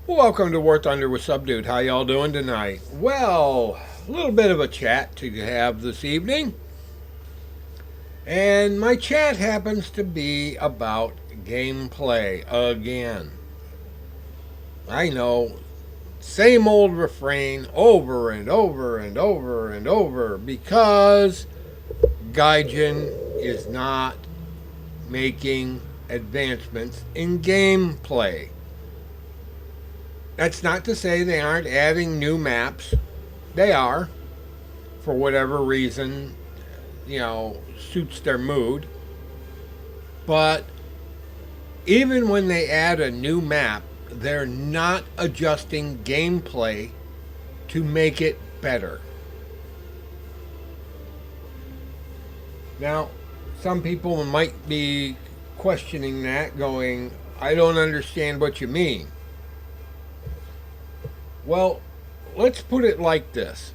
Welcome to War Thunder with Subdude. How y'all doing tonight? Well, a little bit of a chat to have this evening. And my chat happens to be about gameplay again. I know, same old refrain over and over and over and over because Gaijin is not making advancements in gameplay. That's not to say they aren't adding new maps. They are, for whatever reason, suits their mood. But even when they add a new map, they're not adjusting gameplay to make it better. Now, some people might be questioning that, going, I don't understand what you mean. Well, let's put it like this.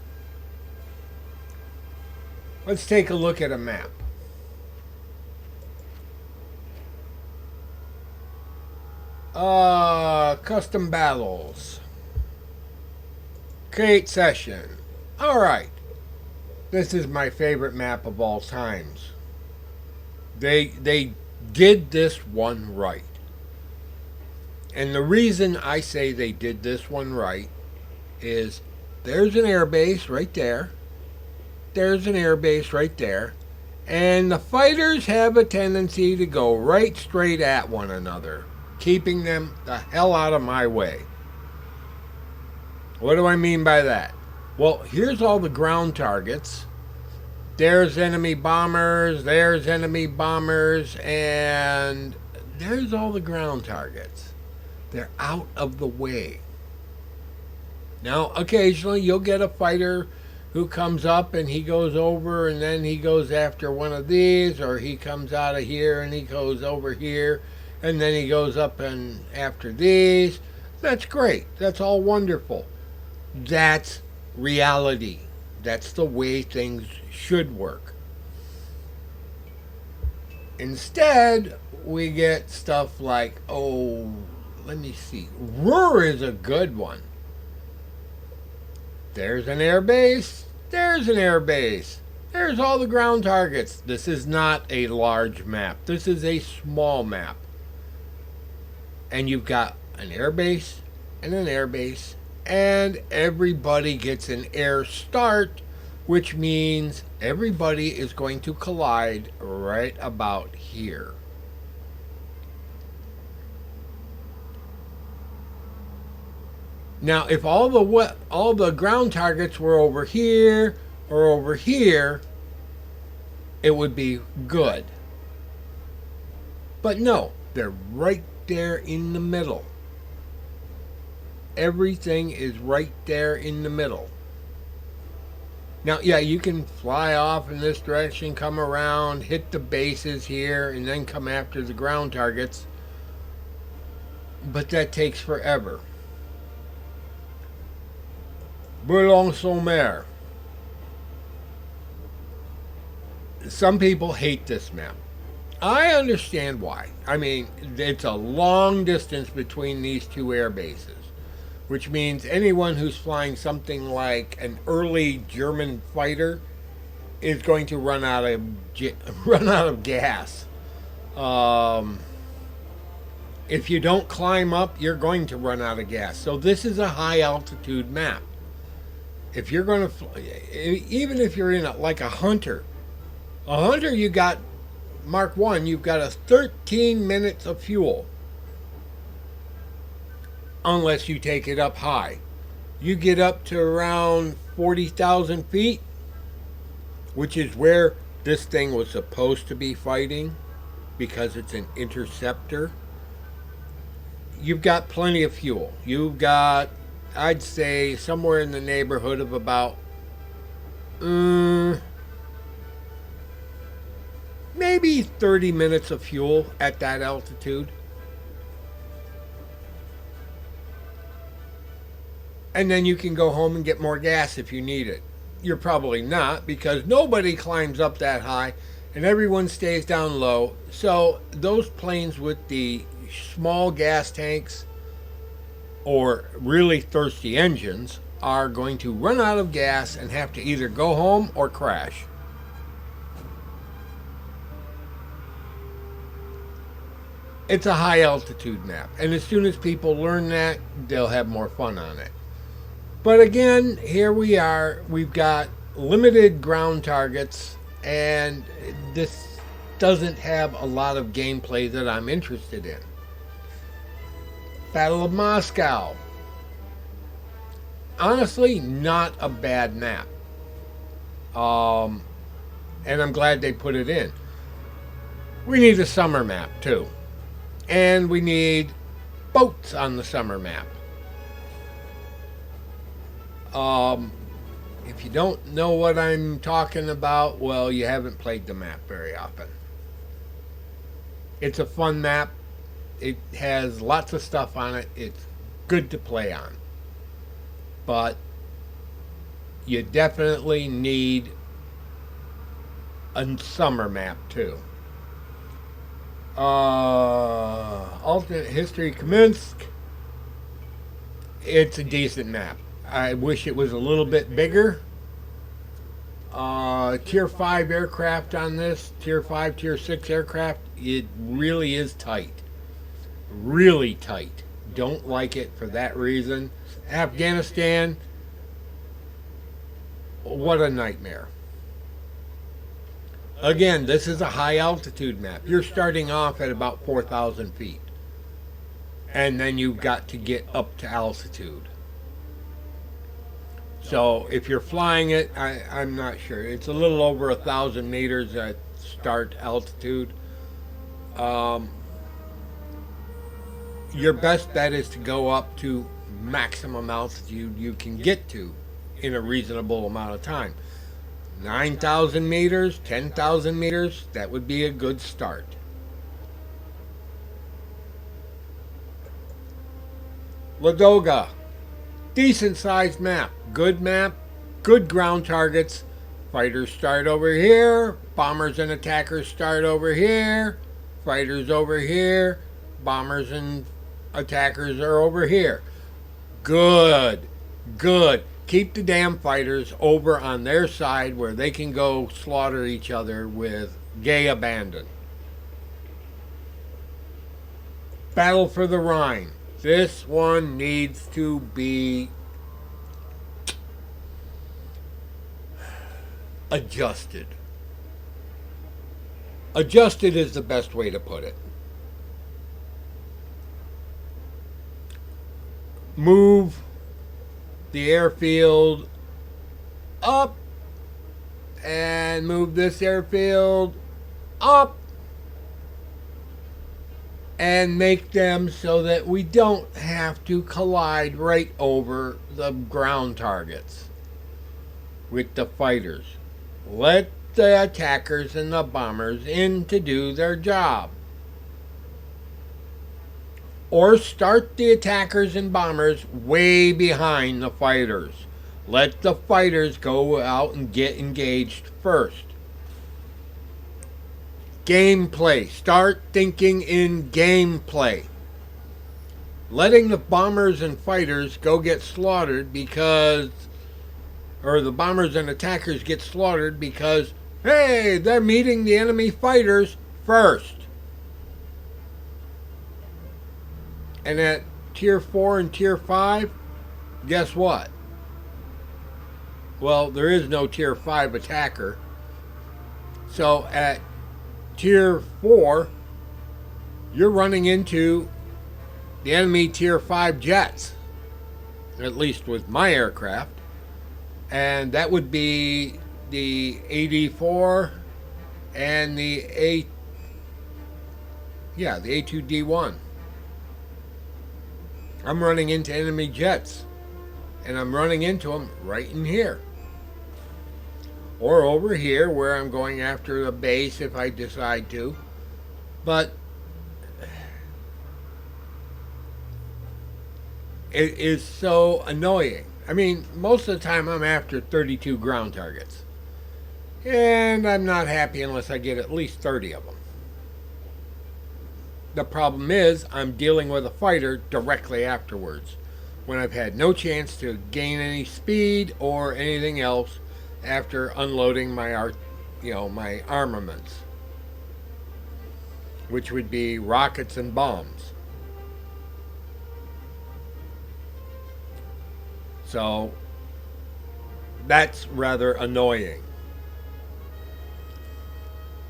Let's take a look at a map. Custom battles. Create session. Alright. This is my favorite map of all times. They did this one right. And the reason I say they did this one right is there's an airbase right there. There's an airbase right there. And the fighters have a tendency to go right straight at one another, keeping them the hell out of my way. What do I mean by that? Well, here's all the ground targets. There's enemy bombers, and there's all the ground targets. They're out of the way. Now, occasionally you'll get a fighter who comes up and he goes over and then he goes after one of these, or he comes out of here and he goes over here and then he goes up and after these. That's great. That's all wonderful. That's reality. That's the way things should work. Instead, we get stuff like, let me see. Ruhr is a good one. There's an airbase. There's an airbase. There's all the ground targets. This is not a large map. This is a small map. And you've got an airbase and an airbase. And everybody gets an air start, which means everybody is going to collide right about here. Now, if all the ground targets were over here or over here, it would be good. But no, they're right there in the middle. Everything is right there in the middle. Now, yeah, you can fly off in this direction, come around, hit the bases here, and then come after the ground targets. But that takes forever. Boulogne-sur-Mer. Some people hate this map. I understand why. I mean, it's a long distance between these two air bases, which means anyone who's flying something like an early German fighter is going to run out of gas. If you don't climb up, you're going to run out of gas. So this is a high altitude map. If you're going to, even if you're in like a Hunter, you got Mark 1, you've got a 13 minutes of fuel. Unless you take it up high. You get up to around 40,000 feet, which is where this thing was supposed to be fighting because it's an interceptor. You've got plenty of fuel. You've got, I'd say, somewhere in the neighborhood of about maybe 30 minutes of fuel at that altitude. And then you can go home and get more gas if you need it. You're probably not, because nobody climbs up that high and everyone stays down low. So those planes with the small gas tanks, or really thirsty engines are going to run out of gas and have to either go home or crash. It's a high altitude map, and as soon as people learn that, they'll have more fun on it. But again, here we are. We've got limited ground targets, and this doesn't have a lot of gameplay that I'm interested in. Battle of Moscow. Honestly, not a bad map. And I'm glad they put it in. We need a summer map too. And we need boats on the summer map. If you don't know what I'm talking about, well, you haven't played the map very often. It's a fun map. It has lots of stuff on it. It's good to play on. But you definitely need a summer map too. Alternate History Kaminsk. It's a decent map. I wish it was a little bit bigger. Tier 5 aircraft on this. Tier 5, Tier 6 aircraft. It really is tight. Really tight. Don't like it for that reason. Afghanistan. What a nightmare. Again, this is a high altitude map. You're starting off at about 4,000 feet. And then you've got to get up to altitude. So if you're flying it, I'm not sure. It's a little over 1,000 meters at start altitude. Your best bet is to go up to maximum altitude you can get to in a reasonable amount of time. 9,000 meters, 10,000 meters, that would be a good start. Ladoga, decent sized map, good ground targets. Fighters start over here, bombers and attackers start over here, fighters over here, bombers and attackers are over here. Good. Keep the damn fighters over on their side where they can go slaughter each other with gay abandon. Battle for the Rhine. This one needs to be adjusted. Adjusted is the best way to put it. Move the airfield up and move this airfield up and make them so that we don't have to collide right over the ground targets with the fighters. Let the attackers and the bombers in to do their job. Or start the attackers and bombers way behind the fighters. Let the fighters go out and get engaged first. Gameplay. Start thinking in gameplay. Letting the bombers and fighters go get slaughtered because, or the bombers and attackers get slaughtered because, hey, they're meeting the enemy fighters first. And at Tier 4 and Tier 5, guess what? Well, there is no Tier 5 attacker. So at Tier 4, you're running into the enemy Tier 5 jets. At least with my aircraft. And that would be the AD4 and the A2D1. I'm running into enemy jets, and I'm running into them right in here. Or over here where I'm going after a base if I decide to. But it is so annoying. I mean, most of the time I'm after 32 ground targets. And I'm not happy unless I get at least 30 of them. The problem is I'm dealing with a fighter directly afterwards. when I've had no chance to gain any speed or anything else after unloading my armaments, which would be rockets and bombs. So that's rather annoying.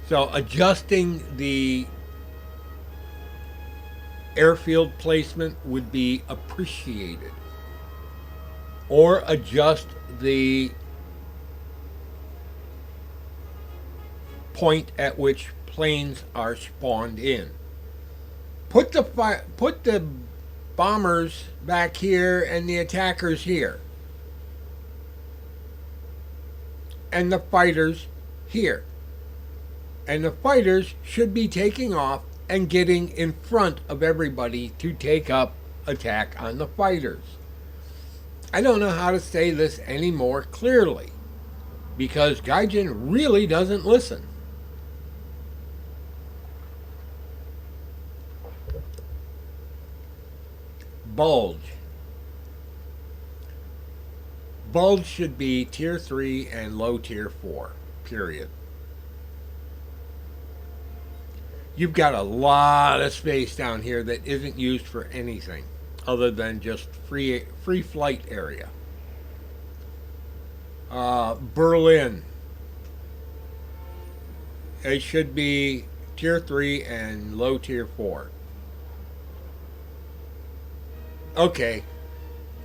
So adjusting the airfield placement would be appreciated. Or adjust the point at which planes are spawned in. Put the bombers back here and the attackers here. And the fighters here. And the fighters should be taking off and getting in front of everybody to take up attack on the fighters. I don't know how to say this any more clearly, because Gaijin really doesn't listen. Bulge. Bulge should be tier 3 and low tier 4, period. You've got a lot of space down here that isn't used for anything other than just free flight area. Berlin. It should be tier 3 and low tier 4. Okay.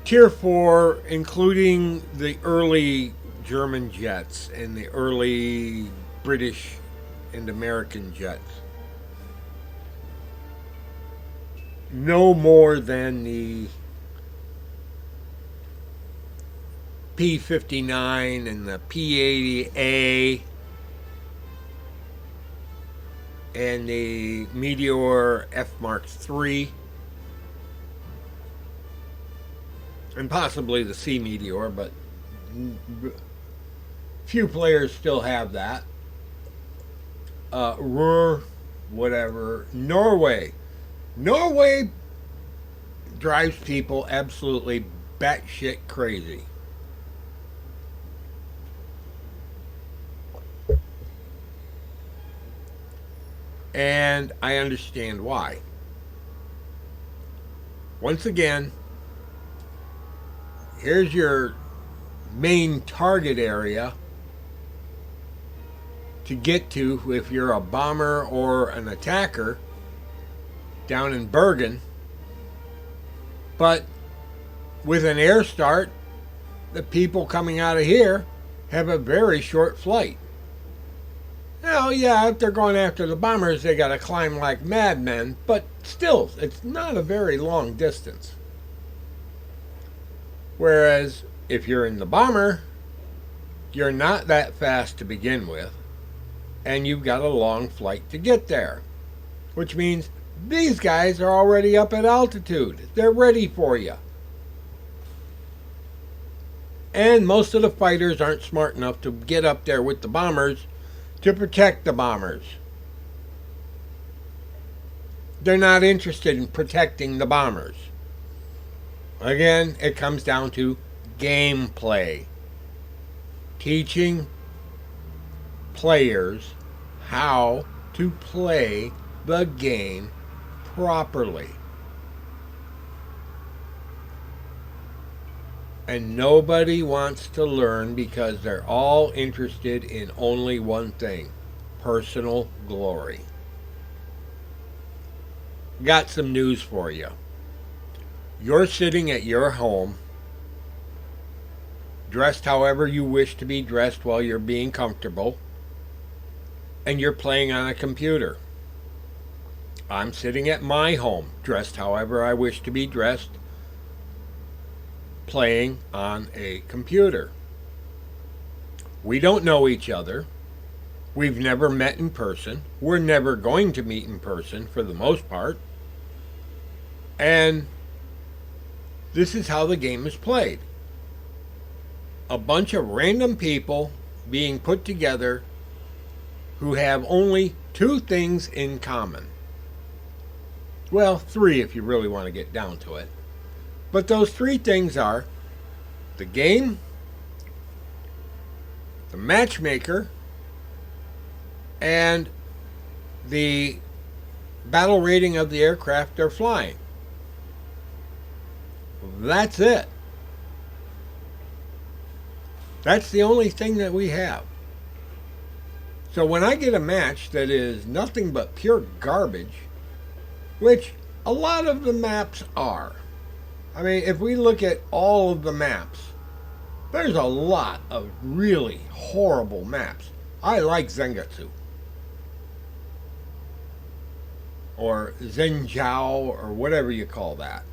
Tier 4, including the early German jets and the early British and American jets. No more than the P-59 and the P-80A and the Meteor F Mark III, and possibly the C Meteor, but few players still have that. Ruhr, whatever. Norway drives people absolutely batshit crazy. And I understand why. Once again, here's your main target area to get to if you're a bomber or an attacker down in Bergen. But with an air start, the people coming out of here have a very short flight. Now, yeah, if they're going after the bombers, they got to climb like madmen, but still, it's not a very long distance. Whereas, if you're in the bomber, you're not that fast to begin with, and you've got a long flight to get there. Which means these guys are already up at altitude. They're ready for you. And most of the fighters aren't smart enough to get up there with the bombers to protect the bombers. They're not interested in protecting the bombers. Again, it comes down to gameplay. Teaching players how to play the game properly. And nobody wants to learn because they're all interested in only one thing: personal glory. Got some news for you. You're sitting at your home, dressed however you wish to be dressed while you're being comfortable, and you're playing on a computer. I'm sitting at my home, dressed however I wish to be dressed, playing on a computer. We don't know each other. We've never met in person. We're never going to meet in person for the most part. And this is how the game is played. A bunch of random people being put together who have only two things in common. Well, three if you really want to get down to it. But those three things are the game, the matchmaker, and the battle rating of the aircraft they're flying. That's it. That's the only thing that we have. So when I get a match that is nothing but pure garbage, which a lot of the maps are. I mean, if we look at all of the maps, there's a lot of really horrible maps. I like Zengatsu. Or Zhenjiao, or whatever you call that.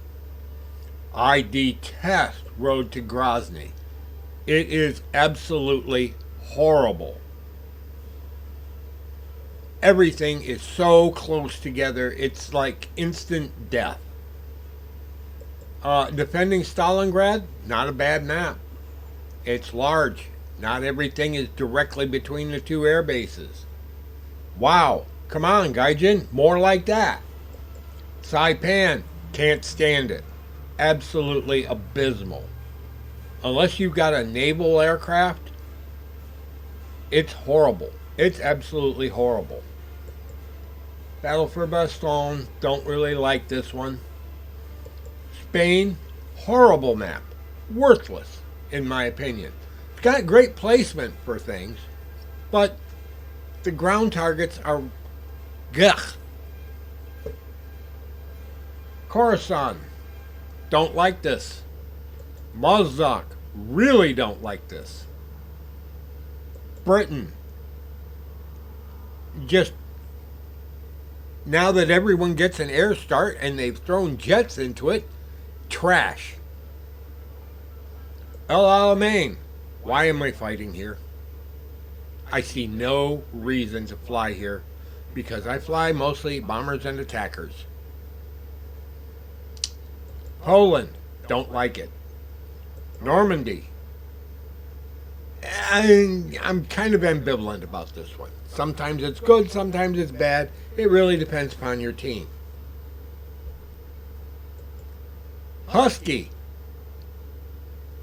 I detest Road to Grozny. It is absolutely horrible. Everything is so close together, it's like instant death. Defending Stalingrad, not a bad map. It's large. Not everything is directly between the two air bases. Wow, come on, Gaijin, more like that. Saipan, can't stand it. Absolutely abysmal. Unless you've got a naval aircraft, it's horrible. It's absolutely horrible. Battle for Bastogne, don't really like this one. Spain, horrible map. Worthless, in my opinion. It's got great placement for things, but the ground targets are gah. Khorasan, don't like this. Mozdok, really don't like this. Britain, just now that everyone gets an air start and they've thrown jets into it, trash. El Alamein, why am I fighting here? I see no reason to fly here because I fly mostly bombers and attackers. Poland, don't like it. Normandy, I'm kind of ambivalent about this one. Sometimes it's good, sometimes it's bad. It really depends upon your team. Husky,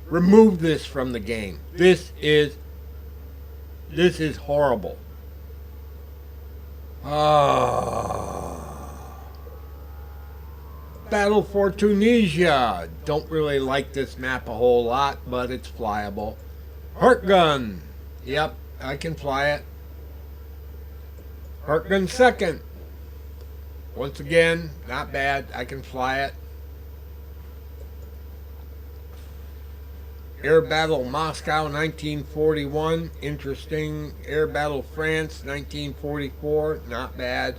remove this from the game. This is horrible. Battle for Tunisia. Don't really like this map a whole lot, but it's flyable. Hertgun. Yep, I can fly it. Hertgun second. Once again, not bad. I can fly it. Air Battle Moscow 1941. Interesting. Air Battle France 1944. Not bad.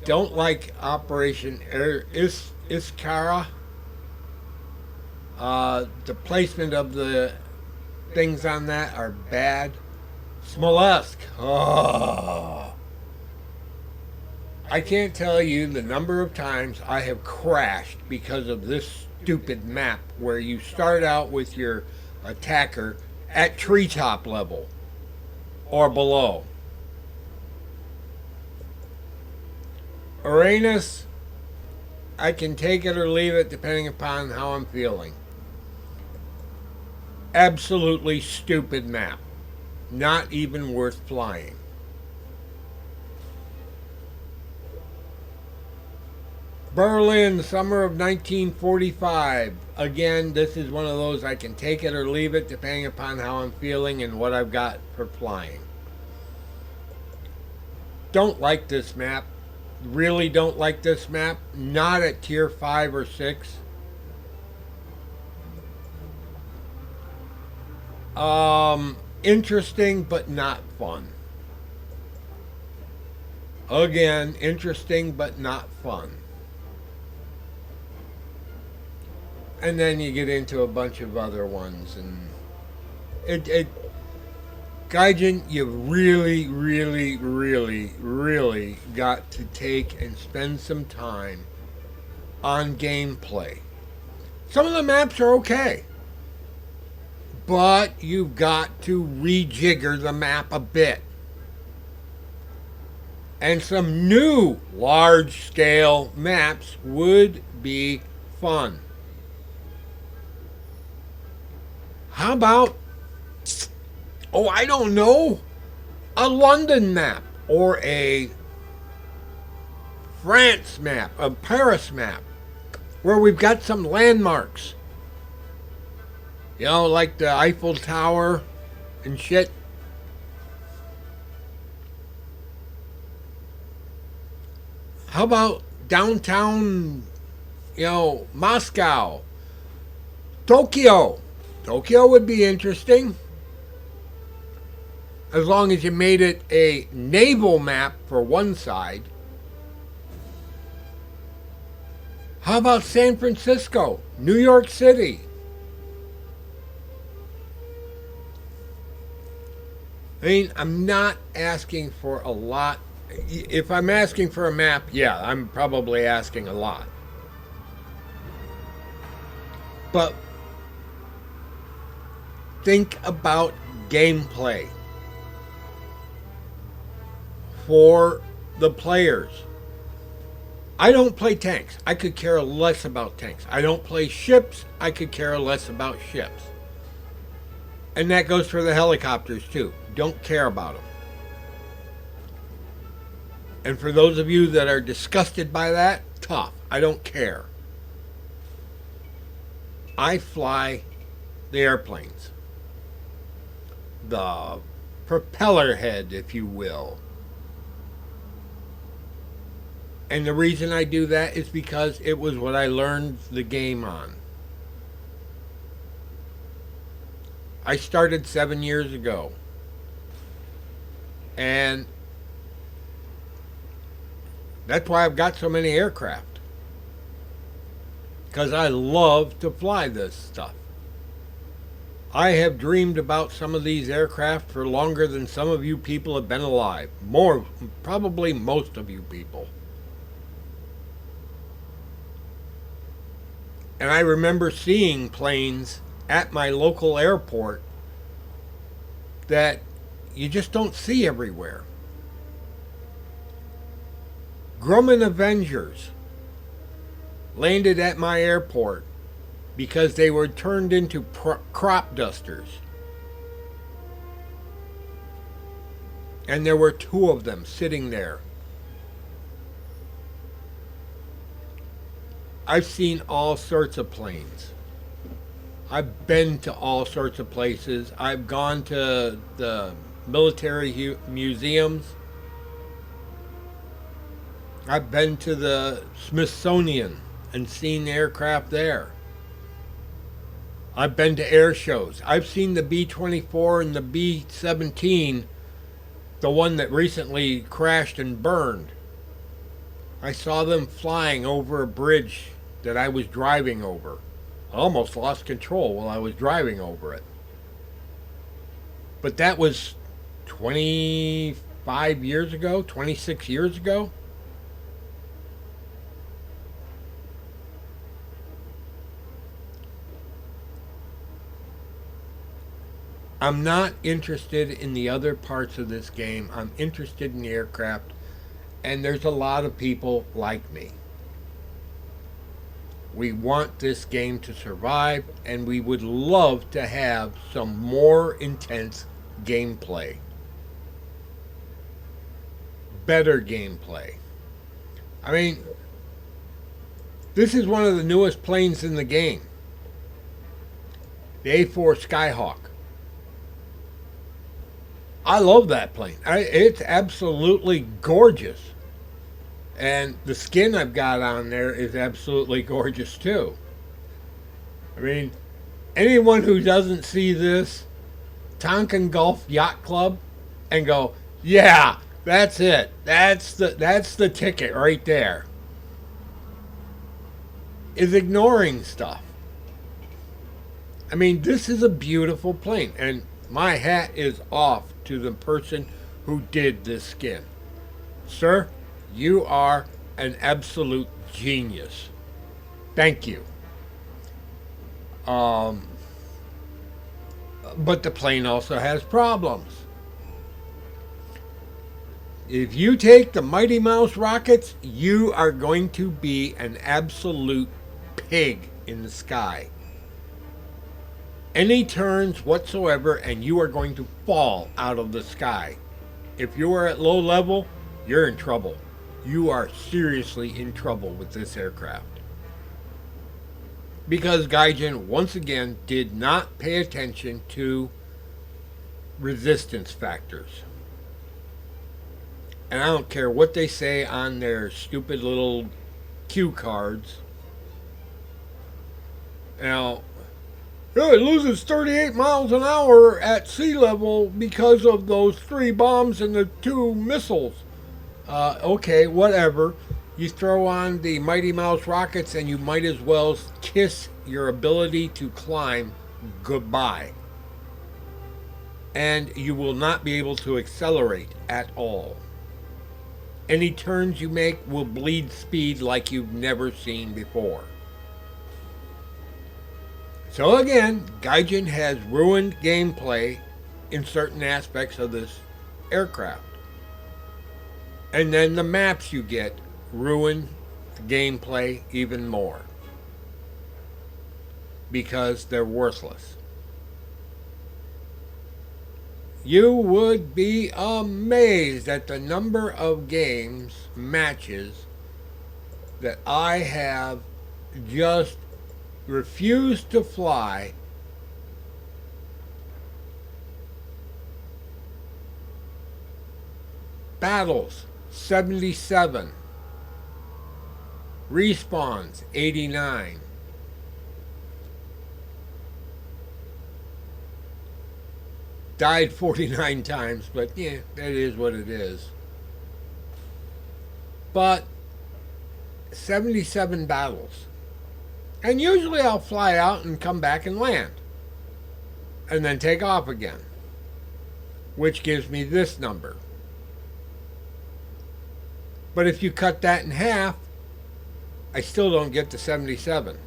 Don't like Operation Air Iskara. The placement of the things on that are bad. Smolensk. Oh. I can't tell you the number of times I have crashed because of this stupid map where you start out with your attacker at treetop level or below. Uranus, I can take it or leave it depending upon how I'm feeling. Absolutely stupid map. Not even worth flying. Berlin, summer of 1945. Again, this is one of those I can take it or leave it depending upon how I'm feeling and what I've got for flying. Don't like this map. Really don't like this map. Not at tier 5 or 6. Interesting but not fun. Again, interesting but not fun. And then you get into a bunch of other ones, and Gaijin, you really, really, really, really got to take and spend some time on gameplay. Some of the maps are okay, but you've got to rejigger the map a bit. And some new large-scale maps would be fun. How about, oh, I don't know, a London map or a France map, a Paris map, where we've got some landmarks. You know, like the Eiffel Tower and shit. How about downtown, Moscow, Tokyo? Tokyo would be interesting. As long as you made it a naval map for one side. How about San Francisco, New York City? I mean, I'm not asking for a lot. If I'm asking for a map, yeah, I'm probably asking a lot. But think about gameplay for the players. I don't play tanks. I could care less about tanks. I don't play ships. I could care less about ships. And that goes for the helicopters too. Don't care about them. And for those of you that are disgusted by that, tough. I don't care. I fly the airplanes. The propeller head, if you will. And the reason I do that is because it was what I learned the game on. I started 7 years ago. And that's why I've got so many aircraft. Because I love to fly this stuff. I have dreamed about some of these aircraft for longer than some of you people have been alive. More, probably most of you people. And I remember seeing planes at my local airport that you just don't see everywhere. Grumman Avengers landed at my airport because they were turned into crop dusters. And there were two of them sitting there. I've seen all sorts of planes. I've been to all sorts of places. I've gone to the military museums. I've been to the Smithsonian and seen aircraft there. I've been to air shows. I've seen the B-24 and the B-17, the one that recently crashed and burned. I saw them flying over a bridge that I was driving over. I almost lost control while I was driving over it. But that was 25 years ago, 26 years ago. I'm not interested in the other parts of this game. I'm interested in the aircraft, and there's a lot of people like me. We want this game to survive, and we would love to have some more intense gameplay. Better gameplay. I mean, this is one of the newest planes in the game. The A4 Skyhawk. I love that plane. It's absolutely gorgeous. And the skin I've got on there is absolutely gorgeous too. I mean, anyone who doesn't see this Tonkin Gulf Yacht Club and go, yeah, that's it. That's the ticket right there, is ignoring stuff. I mean, this is a beautiful plane, and my hat is off to the person who did this skin. Sir, you are an absolute genius. Thank you. But the plane also has problems. If you take the Mighty Mouse rockets, you are going to be an absolute pig in the sky. Any turns whatsoever, and you are going to fall out of the sky. If you are at low level, you're in trouble. You are seriously in trouble with this aircraft. Because Gaijin, once again, did not pay attention to resistance factors. And I don't care what they say on their stupid little cue cards. Now, it loses 38 miles an hour at sea level because of those 3 bombs and the 2 missiles. Okay, whatever. You throw on the Mighty Mouse rockets and you might as well kiss your ability to climb goodbye. And you will not be able to accelerate at all. Any turns you make will bleed speed like you've never seen before. So again, Gaijin has ruined gameplay in certain aspects of this aircraft. And then the maps you get ruin the gameplay even more. Because they're worthless. You would be amazed at the number of matches, that I have just refused to fly battles 77, respawns 89, died 49 times, but yeah, that is what it is. But 77 battles. And usually I'll fly out and come back and land. And then take off again. Which gives me this number. But if you cut that in half, I still don't get to 77.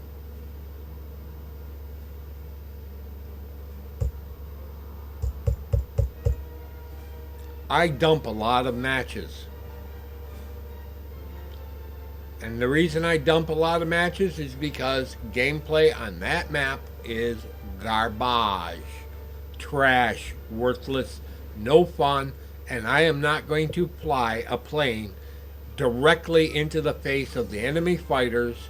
I dump a lot of matches. And the reason I dump a lot of matches is because gameplay on that map is garbage, trash, worthless, no fun, and I am not going to fly a plane directly into the face of the enemy fighters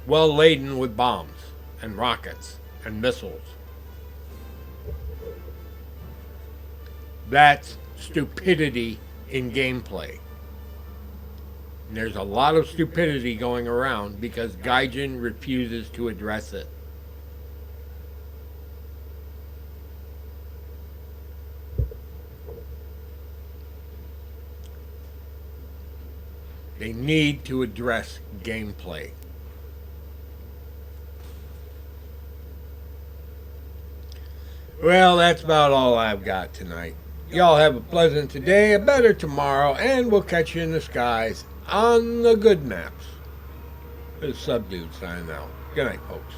well laden with bombs and rockets and missiles. That's stupidity in gameplay. And there's a lot of stupidity going around because Gaijin refuses to address it. They need to address gameplay. Well, that's about all I've got tonight. Y'all have a pleasant today, a better tomorrow, and we'll catch you in the skies on the good maps. This is Subdude signing out. Good night, folks.